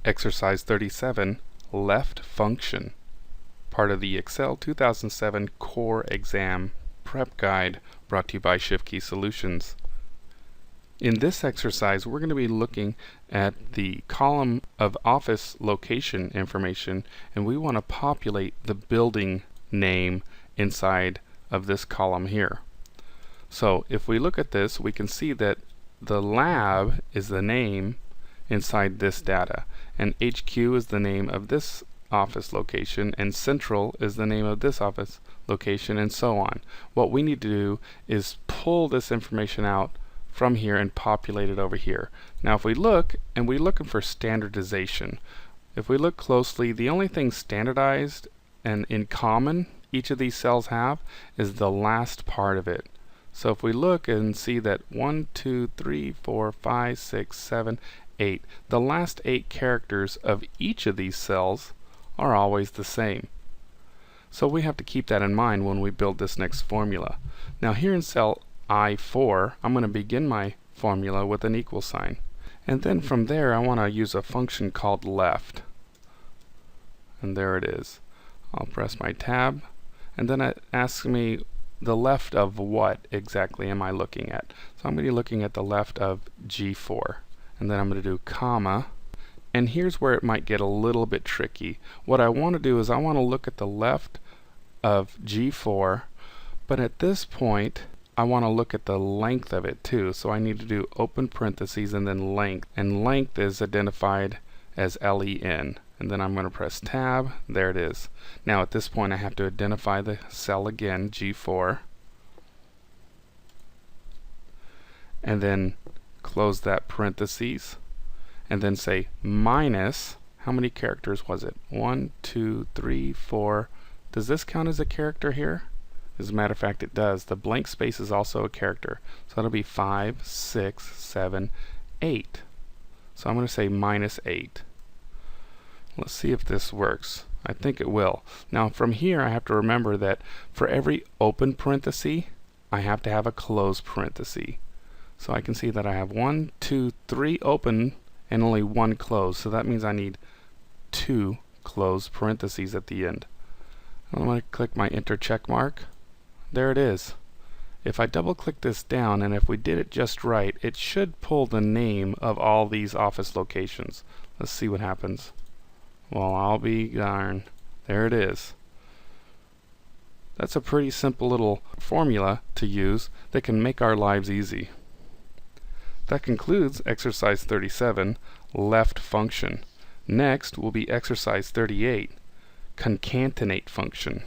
Exercise 37, Left Function, part of the Excel 2007 Core Exam Prep Guide brought to you by Shiftkey Solutions. In this exercise, we're going to be looking at the column of office location information, and we want to populate the building name inside of this column here. So if we look at this, we can see that the lab is the name inside this data, and HQ is the name of this office location, and Central is the name of this office location, and so on. What we need to do is pull this information out from here and populate it over here. Now if we look, and we're looking for standardization, if we look closely, the only thing standardized and in common each of these cells have is the last part of it. So if we look and see that 1, 2, 3, 4, 5, 6, 7, 8, the last 8 characters of each of these cells are always the same. So we have to keep that in mind when we build this next formula. Now here in cell I4, I'm going to begin my formula with an equal sign. And then from there I want to use a function called left. And there it is. I'll press my tab, and then it asks me the left of what exactly am I looking at. So I'm going to be looking at the left of G4. And then I'm going to do comma, and here's where it might get a little bit tricky. What I want to do is I want to look at the left of G4, but at this point I want to look at the length of it too. So I need to do open parentheses and then length, and length is identified as LEN. And then I'm going to press tab. There it is. Now at this point I have to identify the cell again, G4, and then close that parentheses, and then say minus, how many characters was it? 1, 2, 3, 4. Does this count as a character here? As a matter of fact, it does. The blank space is also a character. So that'll be 5, 6, 7, 8. So I'm going to say minus 8. Let's see if this works. I think it will. Now from here I have to remember that for every open parenthesis I have to have a closed parenthesis. So I can see that I have 1, 2, 3 open and only 1 closed. So that means I need 2 closed parentheses at the end. I'm going to click my enter check mark. There it is. If I double click this down, and if we did it just right, it should pull the name of all these office locations. Let's see what happens. Well, I'll be darned. There it is. That's a pretty simple little formula to use that can make our lives easy. That concludes exercise 37, left function. Next will be exercise 38, concatenate function.